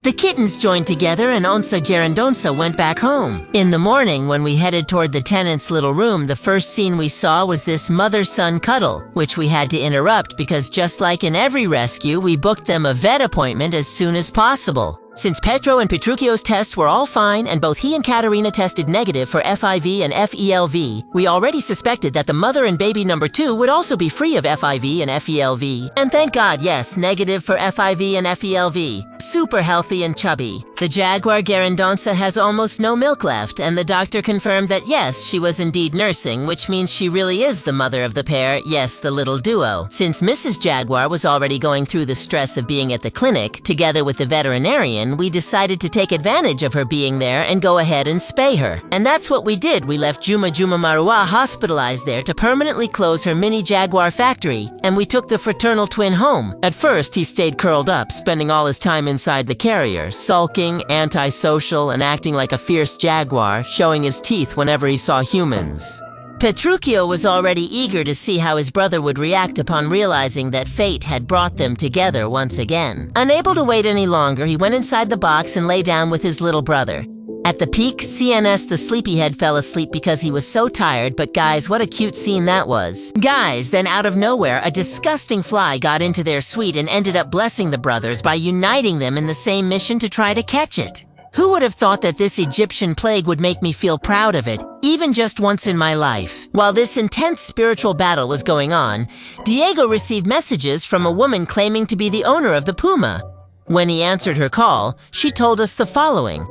The kittens joined together and Onça Gerendonça went back home. In the morning, when we headed toward the tenant's little room, the first scene we saw was this mother-son cuddle, which we had to interrupt because just like in every rescue, we booked them a vet appointment as soon as possible. Since Petro and Petruchio's tests were all fine and both he and Katerina tested negative for FIV and FELV, we already suspected that the mother and baby number 2 would also be free of FIV and FELV. And thank God, yes, negative for FIV and FELV. Super healthy and chubby. The Jaguar Gerendonça has almost no milk left, and the doctor confirmed that yes, she was indeed nursing, which means she really is the mother of the pair, yes, the little duo. Since Mrs. Jaguar was already going through the stress of being at the clinic, together with the veterinarian, we decided to take advantage of her being there and go ahead and spay her. And that's what we did. We left Juma Marua hospitalized there to permanently close her mini Jaguar factory, and we took the fraternal twin home. At first, he stayed curled up, spending all his time inside the carrier, sulking, antisocial, and acting like a fierce jaguar, showing his teeth whenever he saw humans. Petruchio was already eager to see how his brother would react upon realizing that fate had brought them together once again. Unable to wait any longer, he went inside the box and lay down with his little brother. At the peak, CNS the sleepyhead fell asleep because he was so tired, but guys, what a cute scene that was. Guys, then out of nowhere, a disgusting fly got into their suite and ended up blessing the brothers by uniting them in the same mission to try to catch it. Who would have thought that this Egyptian plague would make me feel proud of it, even just once in my life? While this intense spiritual battle was going on, Diego received messages from a woman claiming to be the owner of the puma. When he answered her call, she told us the following.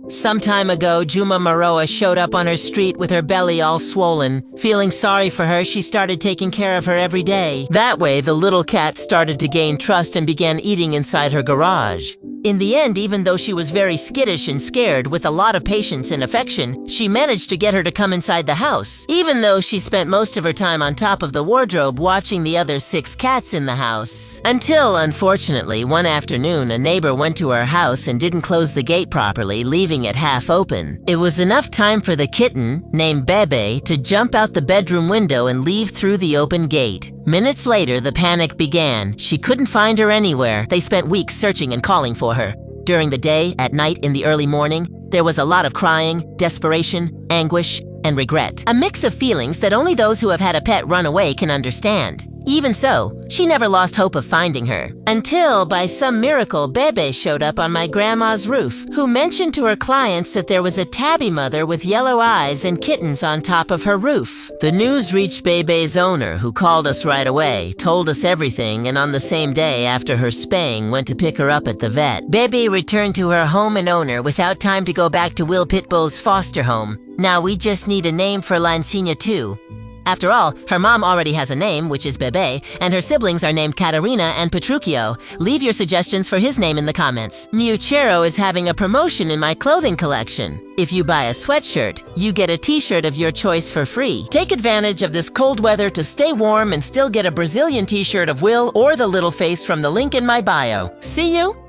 Some time ago, Juma Maroa showed up on her street with her belly all swollen. Feeling sorry for her, she started taking care of her every day. That way, the little cat started to gain trust and began eating inside her garage. In the end, even though she was very skittish and scared, with a lot of patience and affection, she managed to get her to come inside the house, even though she spent most of her time on top of the wardrobe watching the other 6 cats in the house. Until, unfortunately, one afternoon, a neighbor went to her house and didn't close the gate properly, leaving it half open. It was enough time for the kitten, named Bebê, to jump out the bedroom window and leave through the open gate. Minutes later, the panic began. She couldn't find her anywhere. They spent weeks searching and calling for her. During the day, at night, in the early morning, there was a lot of crying, desperation, anguish, and regret. A mix of feelings that only those who have had a pet run away can understand. Even so, she never lost hope of finding her. Until, by some miracle, Bebê showed up on my grandma's roof, who mentioned to her clients that there was a tabby mother with yellow eyes and kittens on top of her roof. The news reached Bebê's owner, who called us right away, told us everything, and on the same day after her spaying, went to pick her up at the vet. Bebê returned to her home and owner without time to go back to Will Pitbull's foster home. Now we just need a name for Lancina too. After all, her mom already has a name, which is Bebê, and her siblings are named Katerina and Petruchio. Leave your suggestions for his name in the comments. Muchero is having a promotion in my clothing collection. If you buy a sweatshirt, you get a t-shirt of your choice for free. Take advantage of this cold weather to stay warm and still get a Brazilian t-shirt of Will or the little face from the link in my bio. See you!